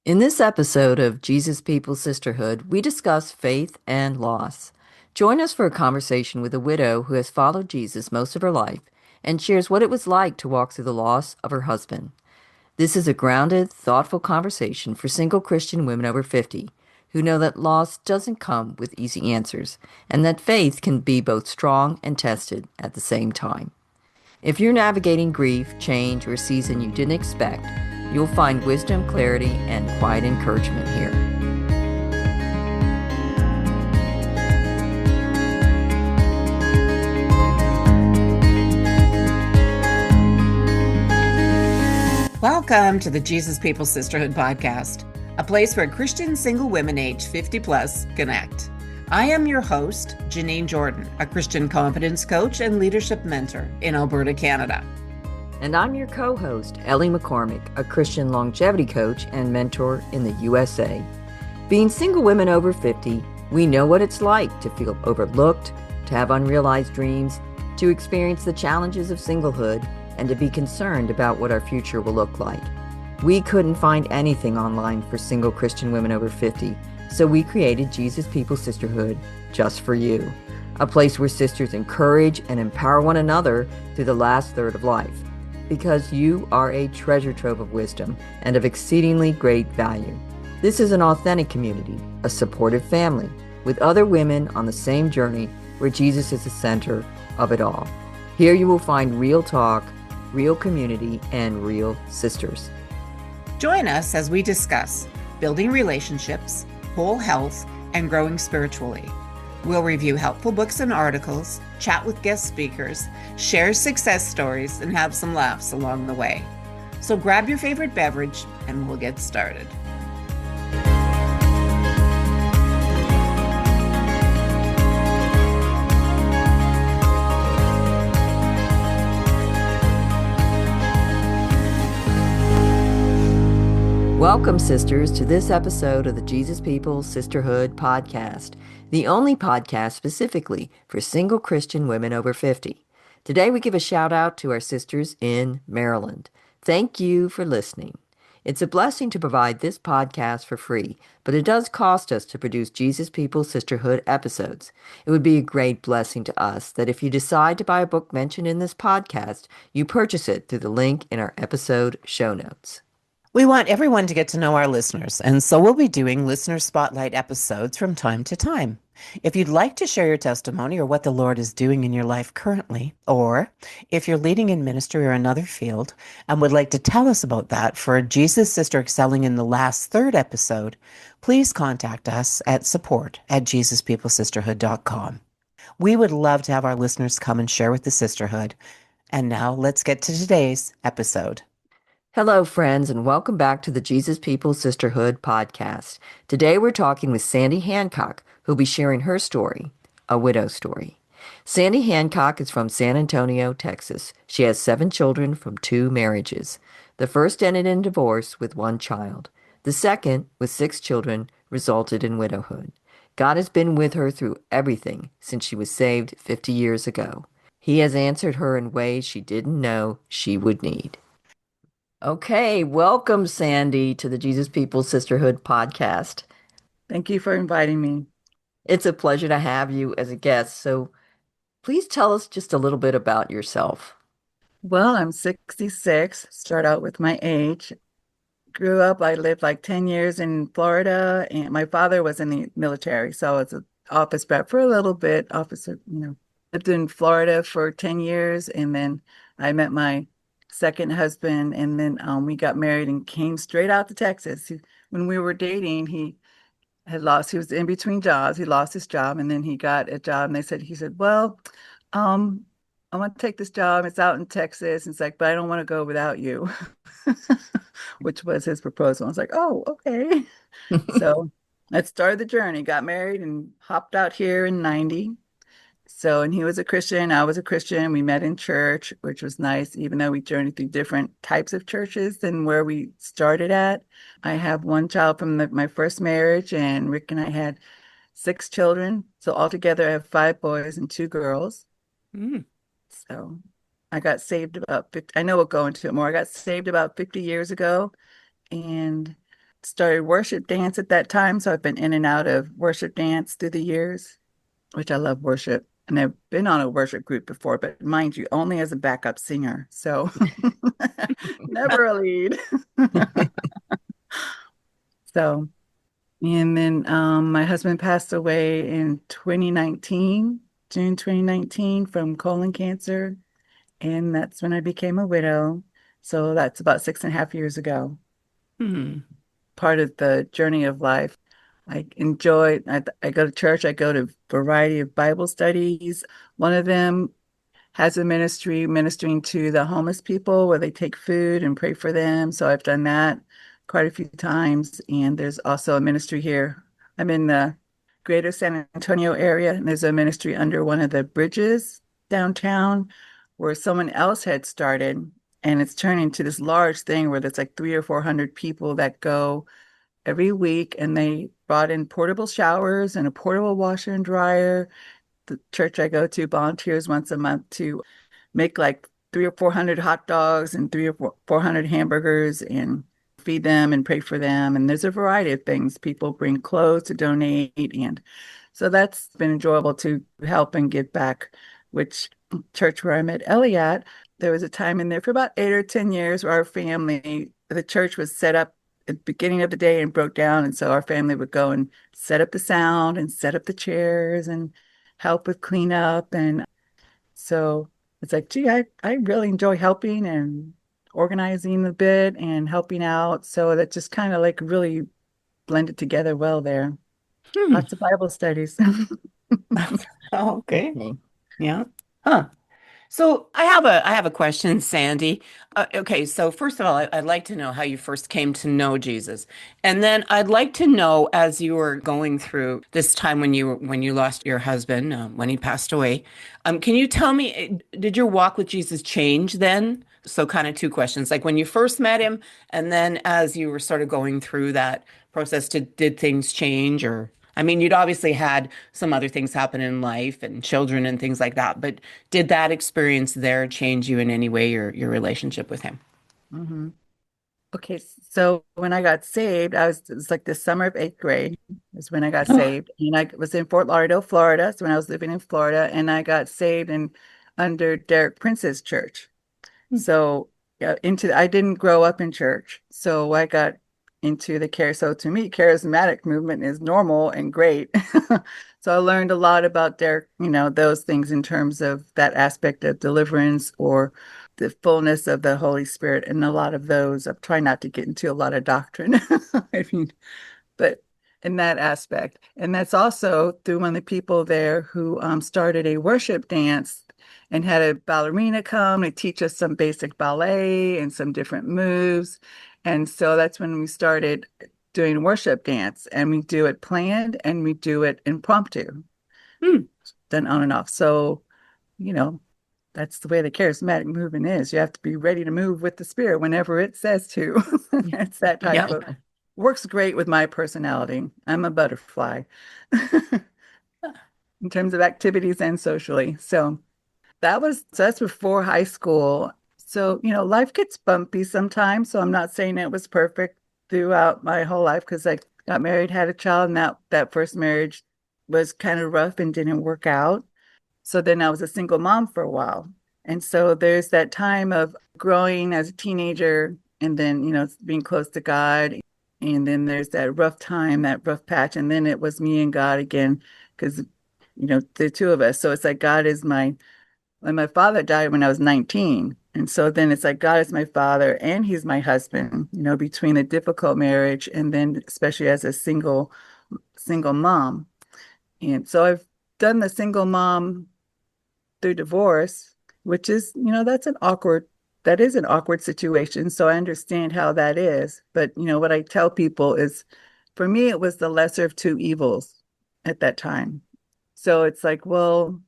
In this episode of Jesus People Sisterhood, we discuss faith and loss. Join us for a conversation with a widow who has followed Jesus most of her life and shares what it was like to walk through the loss of her husband. This is a grounded, thoughtful conversation for single Christian women over 50 who know that loss doesn't come with easy answers and that faith can be both strong and tested at the same time. If you're navigating grief, change, or a season you didn't expect, you'll find wisdom, clarity, and quiet encouragement here. Welcome to the Jesus People Sisterhood podcast, a place where Christian single women age 50 plus connect. I am your host, Janine Jordan, a Christian confidence coach and leadership mentor in Alberta, Canada. And I'm your co-host, Ellie McCormick, a Christian longevity coach and mentor in the USA. Being single women over 50, we know what it's like to feel overlooked, to have unrealized dreams, to experience the challenges of singlehood, and to be concerned about what our future will look like. We couldn't find anything online for single Christian women over 50, so we created Jesus People Sisterhood just for you, a place where sisters encourage and empower one another through the last third of life, because you are a treasure trove of wisdom and of exceedingly great value. This is an authentic community, a supportive family, with other women on the same journey where Jesus is the center of it all. Here you will find real talk, real community, and real sisters. Join us as we discuss building relationships, whole health, and growing spiritually. We'll review helpful books and articles, chat with guest speakers, share success stories, and have some laughs along the way. So grab your favorite beverage and we'll get started. Welcome, sisters, to this episode of the Jesus People Sisterhood podcast, the only podcast specifically for single Christian women over 50. Today, we give a shout out to our sisters in Maryland. Thank you for listening. It's a blessing to provide this podcast for free, but it does cost us to produce Jesus People Sisterhood episodes. It would be a great blessing to us that if you decide to buy a book mentioned in this podcast, you purchase it through the link in our episode show notes. We want everyone to get to know our listeners, and so we'll be doing listener spotlight episodes from time to time. If you'd like to share your testimony or what the Lord is doing in your life currently, or if you're leading in ministry or another field and would like to tell us about that for a Jesus Sister Excelling in the Last Third episode, please contact us at support@jesuspeoplesisterhood.com. We would love to have our listeners come and share with the sisterhood. And now let's get to today's episode. Hello, friends, and welcome back to the Jesus People Sisterhood podcast. Today we're talking with Sandy Hancock, who'll be sharing her story, a widow story. Sandy Hancock is from San Antonio, Texas. She has 7 children from 2 marriages. The first ended in divorce with 1 child. The second, with 6 children, resulted in widowhood. God has been with her through everything since she was saved 50 years ago. He has answered her in ways she didn't know she would need. Okay, welcome, Sandy, to the Jesus People Sisterhood podcast. Thank you for inviting me. It's a pleasure to have you as a guest. So please tell us just a little bit about yourself. Well, I'm 66. Start out with my age. Grew up, I lived like 10 years in Florida, and my father was in the military, so I was an office rep for a little bit. Lived in Florida for 10 years, and then I met my second husband, and then we got married and came straight out to Texas. When we were dating, he was in between jobs. He lost his job, and then he got a job, and he said, well, I want to take this job. It's out in Texas. It's like, but I don't want to go without you, which was his proposal. I was like, oh, okay. So that started the journey, got married and hopped out here in 90. So, and he was a Christian, I was a Christian. We met in church, which was nice, even though we journeyed through different types of churches than where we started at. I have 1 child from my first marriage, and Rick and I had 6 children. So altogether, I have 5 boys and 2 girls. So I got saved about 50, I know we'll go into it more. I got saved about 50 years ago, and started worship dance at that time. So I've been in and out of worship dance through the years, which I love worship. And I've been on a worship group before, but mind you, only as a backup singer. So never a lead. So, and then my husband passed away in 2019, June 2019, from colon cancer. And that's when I became a widow. So that's about 6.5 years ago. Hmm. Part of the journey of life. I go to church, I go to a variety of Bible studies. One of them has a ministry ministering to the homeless people where they take food and pray for them. So I've done that quite a few times. And there's also a ministry here. I'm in the greater San Antonio area, and there's a ministry under one of the bridges downtown where someone else had started. And it's turned into this large thing where there's like 300 or 400 people that go every week, and they brought in portable showers and a portable washer and dryer. The church I go to volunteers once a month to make like 300 or 400 hot dogs and 300 or 400 hamburgers and feed them and pray for them. And there's a variety of things. People bring clothes to donate. And so that's been enjoyable to help and give back, which church where I met Ellie at, there was a time in there for about 8 or 10 years where our family, the church was set up at the beginning of the day and broke down. And so our family would go and set up the sound and set up the chairs and help with cleanup. And so it's like, gee, I really enjoy helping and organizing a bit and helping out. So that just kind of like really blended together well there. Hmm. Lots of Bible studies. Oh, okay. Okay. Yeah. Huh. So I have a question, Sandy. Okay, so first of all, I'd like to know how you first came to know Jesus, and then I'd like to know as you were going through this time when you lost your husband, when he passed away. Can you tell me, did your walk with Jesus change then? So kind of two questions, like when you first met him, and then as you were sort of going through that process, did things change or? I mean, you'd obviously had some other things happen in life and children and things like that, but did that experience there change you in any way, your relationship with him? hmm Okay, so when I got saved, it was like the summer of eighth grade is when I got Oh, saved. And I was in Fort Lauderdale, Florida. So when I was living in Florida, and I got saved in under Derek Prince's church. So yeah, I didn't grow up in church. So I got into the care. So to me, charismatic movement is normal and great. So I learned a lot about Derek, those things in terms of that aspect of deliverance or the fullness of the Holy Spirit. And a lot of those, I'm trying not to get into a lot of doctrine. I mean, but in that aspect. And that's also through one of the people there who started a worship dance and had a ballerina come and teach us some basic ballet and some different moves. And so that's when we started doing worship dance, and we do it planned and we do it impromptu, hmm. done on and off. So, you know, that's the way the charismatic movement is. You have to be ready to move with the spirit whenever it says to. It's that type Yeah. of works great with my personality. I'm a butterfly in terms of activities and socially. So that's before high school. So, life gets bumpy sometimes. So I'm not saying it was perfect throughout my whole life because I got married, had a child, and that first marriage was kind of rough and didn't work out. So then I was a single mom for a while. And so there's that time of growing as a teenager and then, being close to God. And then there's that rough time, that rough patch. And then it was me and God again, because, the two of us. So it's like when my father died when I was 19. And so then it's like God is my father and he's my husband, between a difficult marriage and then especially as a single mom. And so I've done the single mom through divorce, which is, that is an awkward situation. So I understand how that is. But, what I tell people is for me, it was the lesser of two evils at that time. So it's like, well,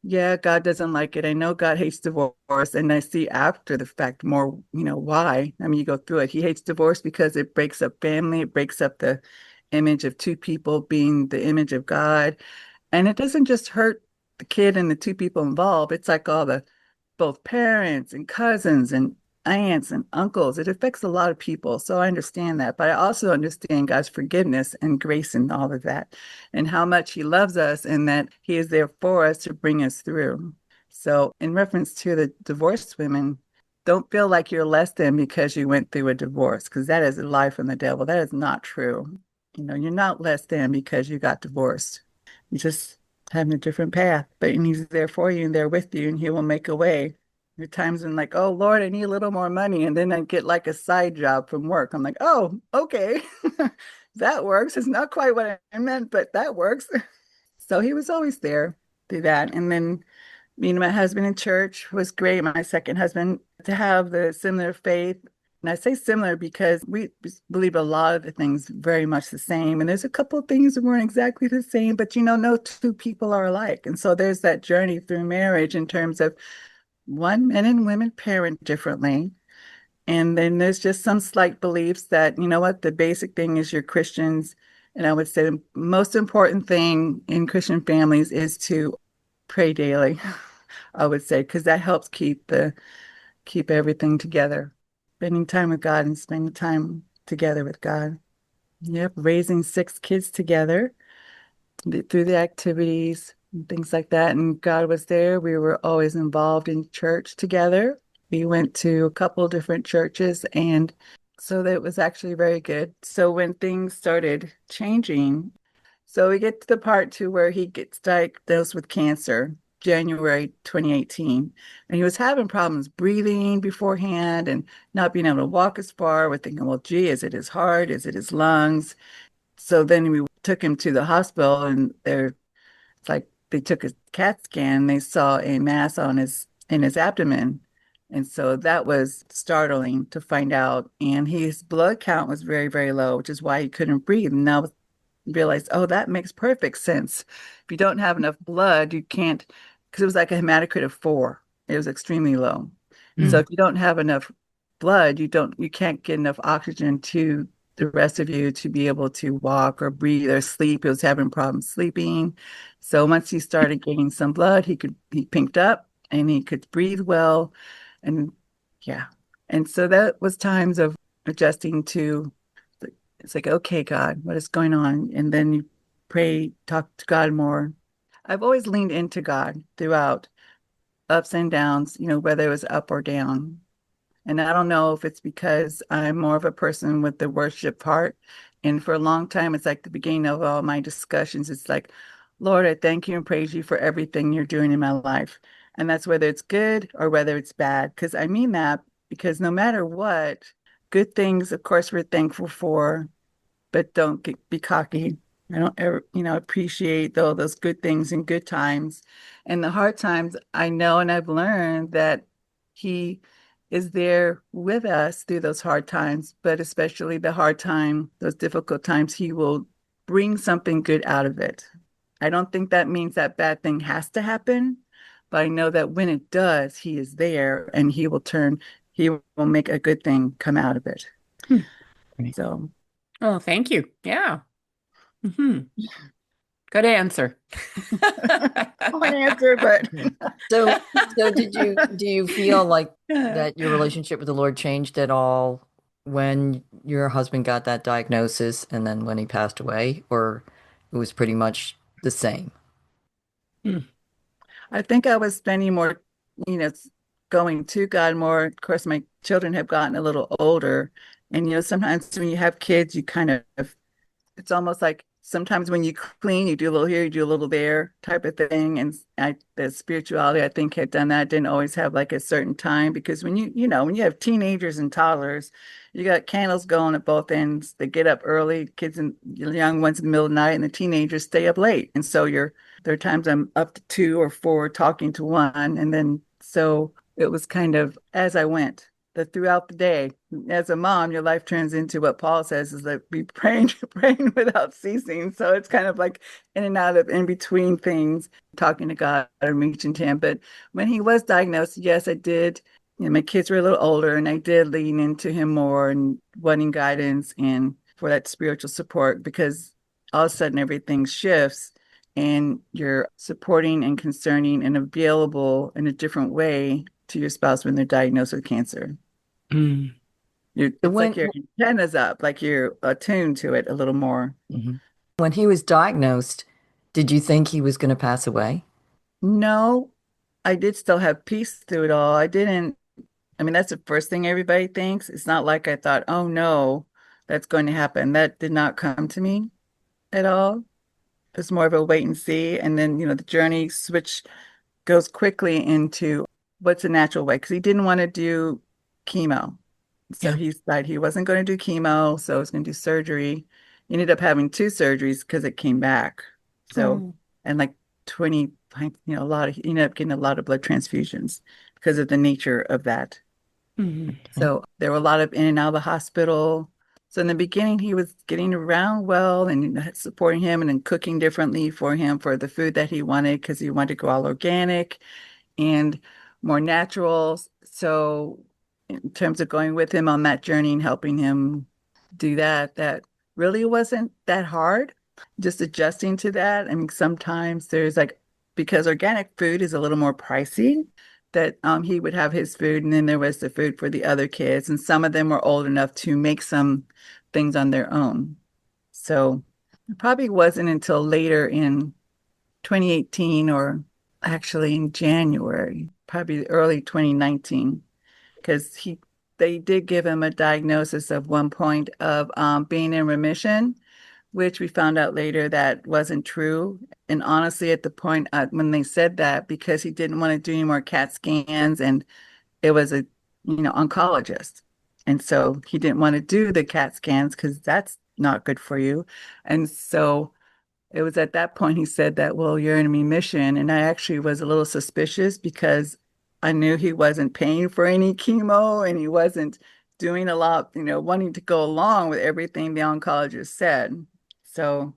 yeah, God doesn't like it. I know God hates divorce. And I see after the fact more, why. I mean, you go through it. He hates divorce because it breaks up family, it breaks up the image of two people being the image of God. And it doesn't just hurt the kid and the two people involved. It's like both parents and cousins and aunts and uncles. It affects a lot of people. So I understand that. But I also understand God's forgiveness and grace and all of that, and how much He loves us and that He is there for us to bring us through. So, in reference to the divorced women, don't feel like you're less than because you went through a divorce, because that is a lie from the devil. That is not true. You're not less than because you got divorced. You just having a different path, but He's there for you and there with you, and He will make a way. There are times when like, oh Lord, I need a little more money, and then I get like a side job from work. I'm like, oh, okay, that works. It's not quite what I meant, but that works. So He was always there through that. And then me and my husband in church was great. My second husband, to have the similar faith. And I say similar because we believe a lot of the things very much the same. And there's a couple of things that weren't exactly the same, but no two people are alike. And so there's that journey through marriage in terms of one, men and women parent differently. And then there's just some slight beliefs that, what, the basic thing is you're Christians. And I would say the most important thing in Christian families is to pray daily, I would say, because that helps keep everything together. Spending time with God and spending time together with God. Yep, raising 6 kids together through the activities and things like that. And God was there. We were always involved in church together. We went to a couple different churches, and so that was actually very good. So when things started changing, so we get to the part to where he gets diagnosed with cancer, January 2018. And he was having problems breathing beforehand and not being able to walk as far. We're thinking, well, gee, is it his heart? Is it his lungs? So then we took him to the hospital, and it's like they took a CAT scan. They saw a mass in his abdomen. And so that was startling to find out. And his blood count was very, very low, which is why he couldn't breathe. And now realized, oh, that makes perfect sense. If you don't have enough blood, you can't, because it was like a hematocrit of 4. It was extremely low. So if you don't have enough blood, you can't get enough oxygen to the rest of you to be able to walk or breathe or sleep. He was having problems sleeping. So once he started getting some blood, he pinked up and he could breathe well. And yeah. And so that was times of adjusting to, it's like, okay, God, what is going on? And then you pray, talk to God more. I've always leaned into God throughout, ups and downs, whether it was up or down. And I don't know if it's because I'm more of a person with the worship heart. And for a long time, it's like the beginning of all my discussions. It's like, Lord, I thank you and praise you for everything you're doing in my life. And that's whether it's good or whether it's bad. Because I mean that because no matter what, good things, of course, we're thankful for, but don't be cocky. I don't ever, appreciate those good things in good times. And the hard times, I know and I've learned that He is there with us through those hard times, but especially the hard time, those difficult times, He will bring something good out of it. I don't think that means that bad thing has to happen, but I know that when it does, He is there and He will make a good thing come out of it. So, Oh, thank you. Yeah. Hmm. Good answer. one answer, but So do you feel like that your relationship with the Lord changed at all when your husband got that diagnosis and then when he passed away, or it was pretty much the same? I think I was spending more, going to God more. Of course, my children have gotten a little older. And, sometimes when you have kids, you kind of, it's almost like sometimes when you clean, you do a little here, you do a little there type of thing. And the spirituality, I think, had done that. Didn't always have like a certain time because when when you have teenagers and toddlers, you got candles going at both ends. They get up early, kids and young ones in the middle of the night, and the teenagers stay up late. And so there are times I'm up to 2 or 4 talking to one. And then so it was kind of as I went throughout the day. As a mom, your life turns into what Paul says is that be praying, praying without ceasing. So it's kind of like in and out of in between things, talking to God and reaching to Him. But when he was diagnosed, yes, I did. My kids were a little older, and I did lean into Him more and wanting guidance and for that spiritual support because all of a sudden everything shifts and you're supporting and concerning and available in a different way to your spouse when they're diagnosed with cancer. Mm. It's like When your antenna's up, like you're attuned to it a little more. Mhm. When he was diagnosed, did you think he was going to pass away? No, I did still have peace through it all. I didn't, I mean, that's the first thing everybody thinks. It's not like I thought, oh no, that's going to happen. That did not come to me at all. It's more of a wait and see. And then, the journey switch goes quickly into what's a natural way because he didn't want to do chemo. So Yeah. he decided he wasn't going to do chemo, so he was going to do surgery. He ended up having two surgeries because it came back. So, Oh. and like 20, he ended up getting a lot of blood transfusions because of the nature of that. Mhm. Okay. So there were a lot of in and out of the hospital. So in the beginning, he was getting around well and supporting him and then cooking differently for him for the food that he wanted because he wanted to go all organic and more natural. So in terms of going with him on that journey and helping him do that, that really wasn't that hard. Just adjusting to that. I mean, sometimes there's like, because organic food is a little more pricey, that he would have his food and then there was the food for the other kids. And some of them were old enough to make some things on their own. So it probably wasn't until later in 2018 or actually in January, probably early 2019, because they did give him a diagnosis of one point of being in remission, which we found out later that wasn't true. And honestly, at the point when they said that, because he didn't want to do any more CAT scans, and it was a oncologist, and so he didn't want to do the CAT scans because that's not good for you, and so it was at that point he said that, well, you're in remission. And I actually was a little suspicious because I knew he wasn't paying for any chemo and he wasn't doing a lot, wanting to go along with everything the oncologist said. So,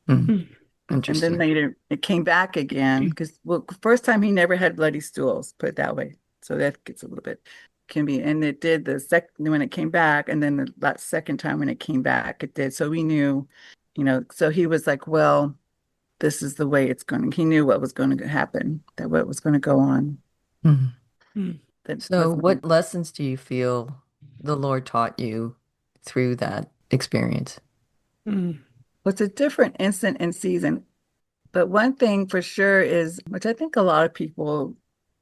Hmm. Mm. and then Interesting. later it came back again because, well, first time he never had bloody stools, put it that way. So that gets a little bit, can be, and it did the second when it came back, and then that second time when it came back, it did. So we knew, so he was like, well, this is the way it's going to, he knew what was going to happen, that what was going to go on. Mhm. Mm. That So, wasn't going what lessons do you feel the Lord taught you through that experience? Mm. It's a different instant and season. But one thing for sure is, which I think a lot of people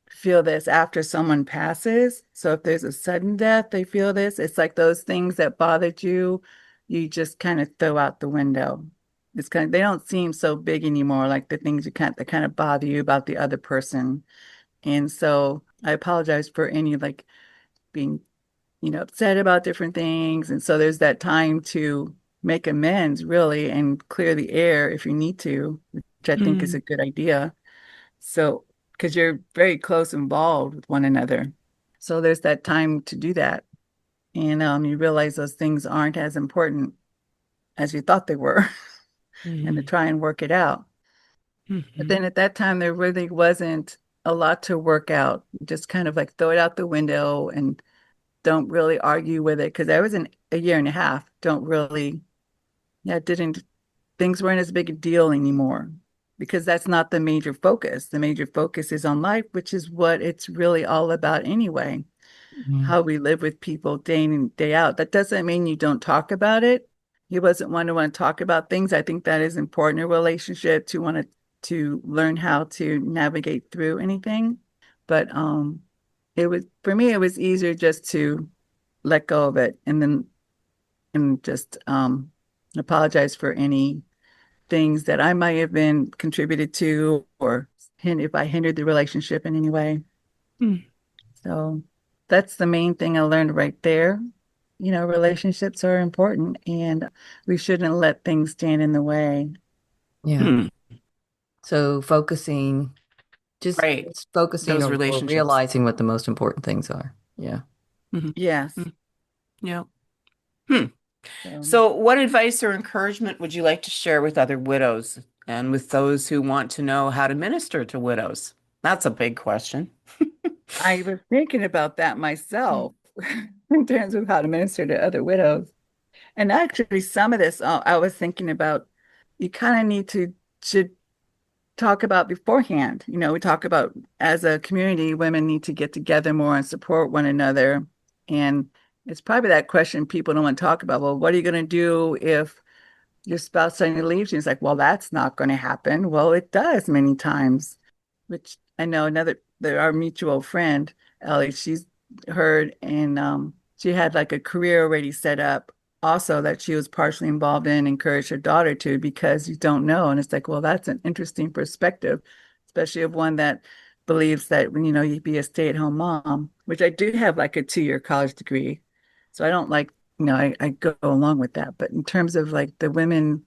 feel this after someone passes. So if there's a sudden death, they feel this. It's like those things that bothered you, you just kind of throw out the window. It's kind of, they don't seem so big anymore, like the things that kind of bother you about the other person. And so I apologize for any like being, upset about different things. And so there's that time to make amends really and clear the air if you need to, which I think is Mm. a good idea. So, because you're very close involved with one another. So there's that time to do that. And you realize those things aren't as important as you thought they were and to Mm. try and work it out. But Mhm. then at that time, there really wasn't a lot to work out. Just kind of like throw it out the window and don't really argue with it. Because I was in a year and a half. Don't really, yeah, didn't, things weren't as big a deal anymore because that's not the major focus. The major focus is on life, which is what it's really all about anyway. Mhm. How we live with people day in and day out. That doesn't mean you don't talk about it. He wasn't one to want to talk about things. I think that is important in a relationship to want to learn how to navigate through anything. But it was for me, it was easier just to let go of it and just apologize for any things that I might have been contributed to or if I hindered the relationship in any way. Mm. So that's the main thing I learned right there. Relationships are important and we shouldn't let things stand in the way. Yeah. Mm. So, Right. just focusing Those or relationships. realizing what the most important things are. Yeah. Mhm. Yes. Mm. Yeah. Hmm. So So, what advice or encouragement would you like to share with other widows and with those who want to know how to minister to widows? That's a big question. I was thinking about that Mm. myself in terms of how to minister to other widows. And actually, some of this I was thinking about, you kind of should talk about beforehand. We talk about as a community, women need to get together more and support one another. And it's probably that question people don't want to talk about. Well, what are you going to do if your spouse suddenly leaves you? It's like, well, that's not going to happen. Well, it does many times, which I know our mutual friend, Ellie, she's heard, and she had like a career already set up also that she was partially involved in, encouraged her daughter to, because you don't know. And it's like, well, that's an interesting perspective, especially of one that believes that, you'd be a stay-at-home mom, which I do have like a 2-year college degree. So I don't like, I go along with that. But in terms of like the women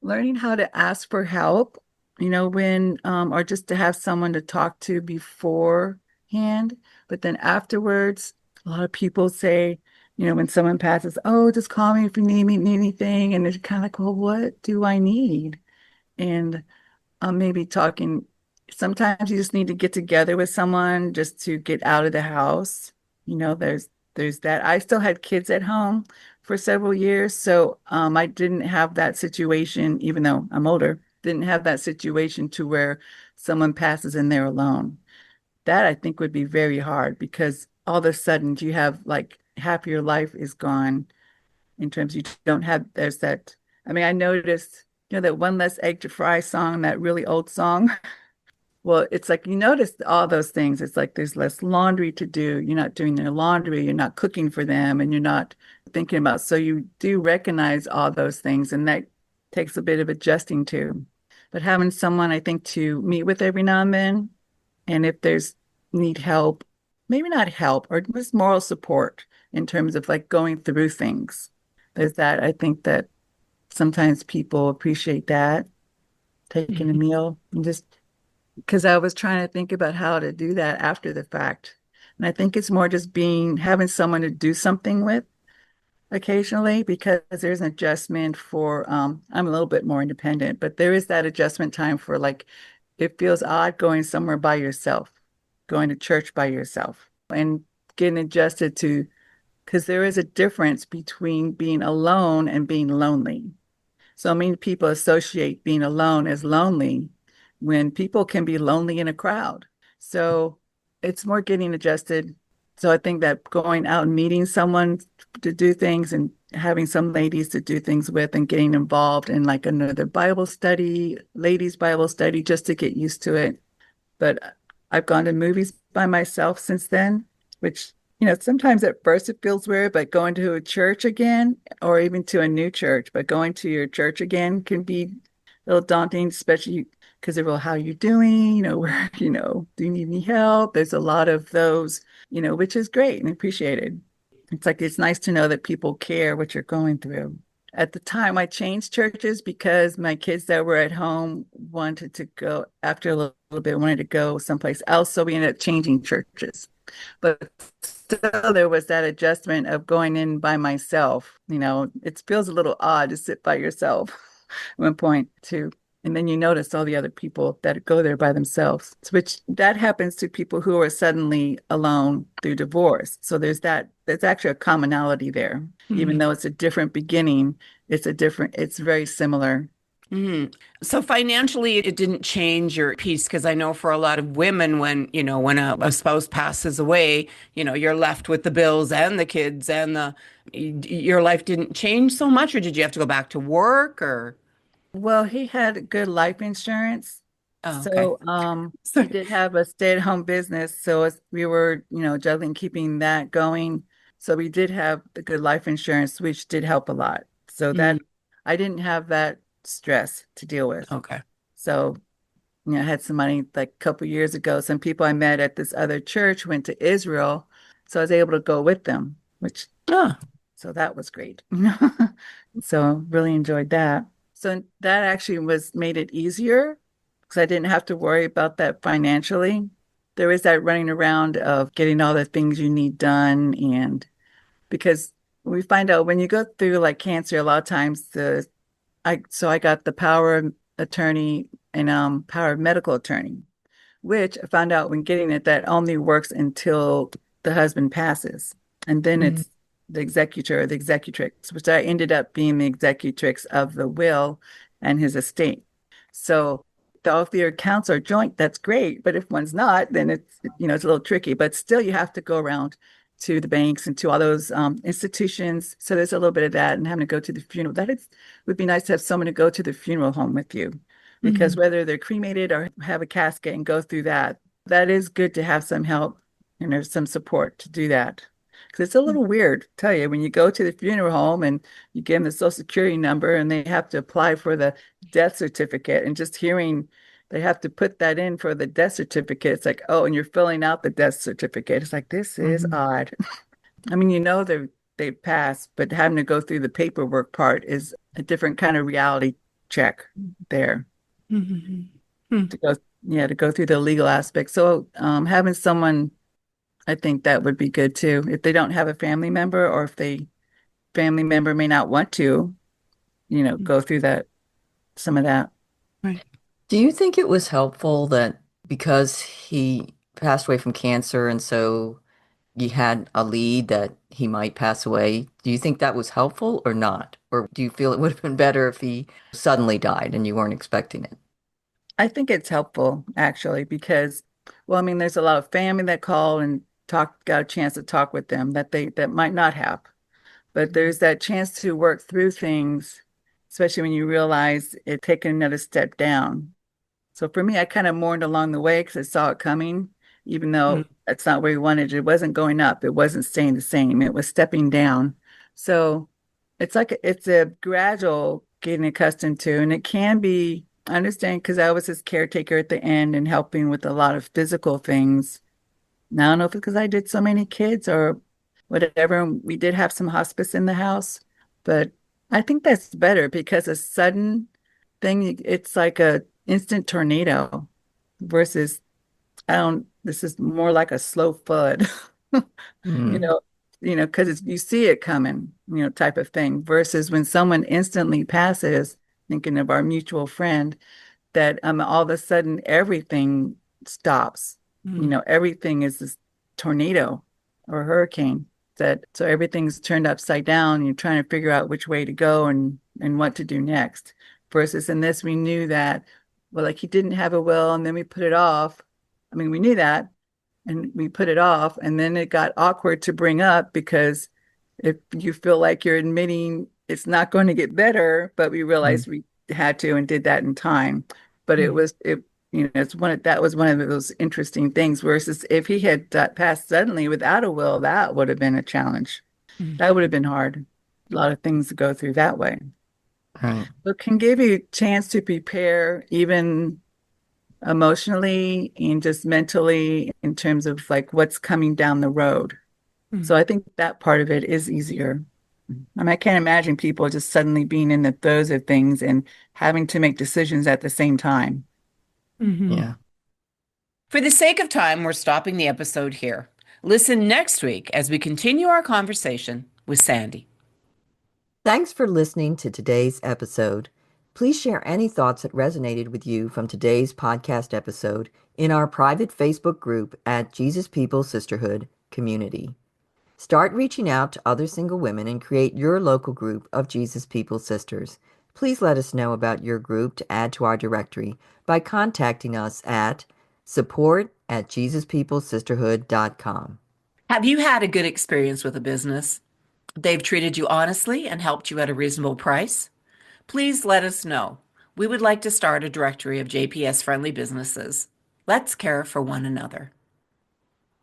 learning how to ask for help, when, or just to have someone to talk to beforehand, but then afterwards, a lot of people say, when someone passes, oh, just call me if you need anything. And it's kind of like, well, what do I need? And maybe talking, sometimes you just need to get together with someone just to get out of the house. There's that. I still had kids at home for several years, so I didn't have that situation, even though I'm older, didn't have that situation to where someone passes and they're alone. That I think would be very hard because all of a sudden you have like half your life is gone in terms you don't have, there's that. I mean, I noticed, that one less egg to fry song, that really old song. Well, it's like you notice all those things. It's like there's less laundry to do. You're not doing their laundry. You're not cooking for them, and you're not thinking about. So you do recognize all those things, and that takes a bit of adjusting to. But having someone, I think, to meet with every now and then, and if there's need help, maybe not help, or just moral support in terms of like going through things. There's that. I think that sometimes people appreciate that, taking a meal and just because I was trying to think about how to do that after the fact. And I think it's more just having someone to do something with occasionally because there's an adjustment for, I'm a little bit more independent, but there is that adjustment time for like, it feels odd going somewhere by yourself, going to church by yourself and getting adjusted to, because there is a difference between being alone and being lonely. So many people associate being alone as lonely when people can be lonely in a crowd. So it's more getting adjusted. So I think that going out and meeting someone to do things and having some ladies to do things with and getting involved in like another Bible study, ladies' Bible study, just to get used to it. But I've gone to movies by myself since then, which, sometimes at first it feels weird, but going to a church again, or even to a new church, but going to your church again can be a little daunting, especially because they're, well, how you doing? Where, do you need any help? There's a lot of those, which is great and appreciated. It's like, it's nice to know that people care what you're going through. At the time, I changed churches because my kids that were at home wanted to go, after a little bit, wanted to go someplace else. So we ended up changing churches. But still, there was that adjustment of going in by myself. It feels a little odd to sit by yourself at one point, too. And then you notice all the other people that go there by themselves, which that happens to people who are suddenly alone through divorce. So there's actually a commonality there. Even though it's a different beginning, it's very similar. So financially, it didn't change your piece because I know for a lot of women, when a spouse passes away, you're left with the bills and the kids and your life didn't change so much, or did you have to go back to work or? Well, he had good life insurance. Oh, okay. So he did have a stay-at-home business. So we were, juggling keeping that going. So we did have the good life insurance, which did help a lot. So that I didn't have that stress to deal with. Okay. So, I had some money like a couple years ago. Some people I met at this other church went to Israel. So I was able to go with them, so that was great. So really enjoyed that. So that actually made it easier because I didn't have to worry about that financially. There is that running around of getting all the things you need done. And because we find out when you go through like cancer, a lot of times I got the power of attorney and power of medical attorney, which I found out when getting it, that only works until the husband passes. And then it's the executor or the executrix, which I ended up being the executrix of the will and his estate. So if your accounts are joint, that's great. But if one's not, then it's a little tricky. But still, you have to go around to the banks and to all those institutions. So there's a little bit of that, and having to go to the funeral. Would be nice to have someone to go to the funeral home with you, because whether they're cremated or have a casket and go through that, that is good to have some help and there's some support to do that. Because it's a little weird, tell you, when you go to the funeral home and you give them the Social Security number and they have to apply for the death certificate, and just hearing they have to put that in for the death certificate. It's like, oh, and you're filling out the death certificate. It's like, this is odd. I mean, they passed, but having to go through the paperwork part is a different kind of reality check there. To go through the legal aspect. So having someone, I think that would be good too. If they don't have a family member, or if the family member may not want to, go through some of that. Right. Do you think it was helpful that because he passed away from cancer and so you had a lead that he might pass away? Do you think that was helpful or not? Or do you feel it would have been better if he suddenly died and you weren't expecting it? I think it's helpful actually, because, well, I mean, there's a lot of family that call and got a chance to talk with them that might not have, but there's that chance to work through things, especially when you realize it taking another step down. So for me, I kind of mourned along the way because I saw it coming, even though that's not where we wanted it. It wasn't going up. It wasn't staying the same. It was stepping down. So it's a gradual getting accustomed to, and it can be, I understand, because I was his caretaker at the end and helping with a lot of physical things. Now, I don't know if it's because I did so many kids or whatever. We did have some hospice in the house, but I think that's better, because a sudden thing, it's like a instant tornado versus this is more like a slow flood, because you see it coming, type of thing, versus when someone instantly passes, thinking of our mutual friend, that all of a sudden everything stops. Everything is this tornado or hurricane, so everything's turned upside down, and you're trying to figure out which way to go and what to do next. Versus in this, we knew that, well, like, he didn't have a will, and then we put it off. I mean, we knew that, and we put it off, and then it got awkward to bring up, because if you feel like you're admitting it's not going to get better, but we realized we had to and did that in time. But that was one of those interesting things. Versus if he had passed suddenly without a will, that would have been a challenge. That would have been hard. A lot of things to go through that way. Right. It can give you a chance to prepare, even emotionally and just mentally, in terms of like what's coming down the road. So I think that part of it is easier. I mean, I can't imagine people just suddenly being in the throes of things and having to make decisions at the same time. Yeah. For the sake of time, we're stopping the episode here. Listen next week as we continue our conversation with Sandy. Thanks for listening to today's episode. Please share any thoughts that resonated with you from today's podcast episode in our private Facebook group at Jesus People Sisterhood Community. Start reaching out to other single women and create your local group of Jesus People Sisters. Please let us know about your group to add to our directory by contacting us at support@JesusPeopleSisterhood.com. Have you had a good experience with a business? They've treated you honestly and helped you at a reasonable price? Please let us know. We would like to start a directory of JPS-friendly businesses. Let's care for one another.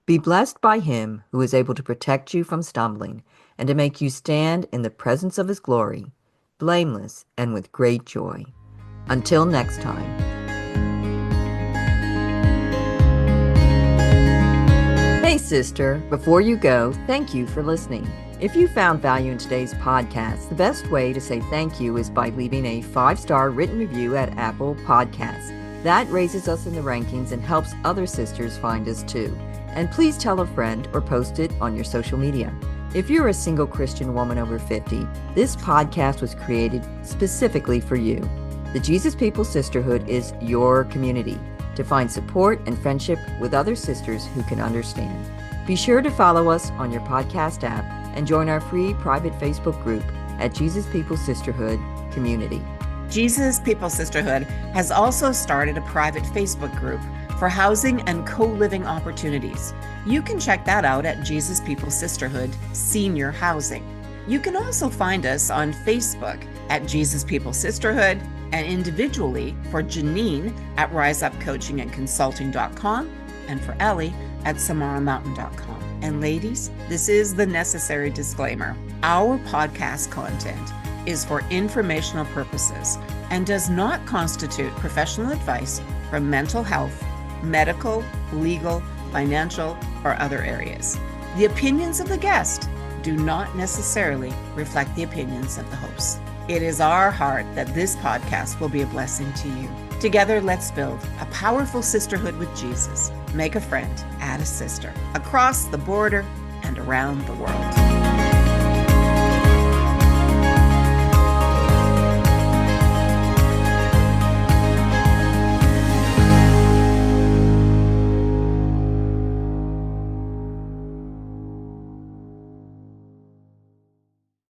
Be blessed by Him who is able to protect you from stumbling and to make you stand in the presence of His glory, blameless and with great joy. Until next time. Hey, sister, before you go, thank you for listening. If you found value in today's podcast, the best way to say thank you is by leaving a 5-star written review at Apple Podcasts. That raises us in the rankings and helps other sisters find us too. And please tell a friend or post it on your social media. If you're a single Christian woman over 50, this podcast was created specifically for you. The Jesus People Sisterhood is your community to find support and friendship with other sisters who can understand. Be sure to follow us on your podcast app and join our free private Facebook group at Jesus People Sisterhood Community. Jesus People Sisterhood has also started a private Facebook group for housing and co-living opportunities. You can check that out at Jesus People Sisterhood Senior Housing. You can also find us on Facebook at Jesus People Sisterhood and individually for Janine at riseupcoachingandconsulting.com and for Ellie at samaramountain.com. And ladies, this is the necessary disclaimer. Our podcast content is for informational purposes and does not constitute professional advice from mental health, medical, legal, financial, or other areas. The opinions of the guest do not necessarily reflect the opinions of the host. It is our heart that this podcast will be a blessing to you. Together, let's build a powerful sisterhood with Jesus. Make a friend, add a sister, across the border and around the world.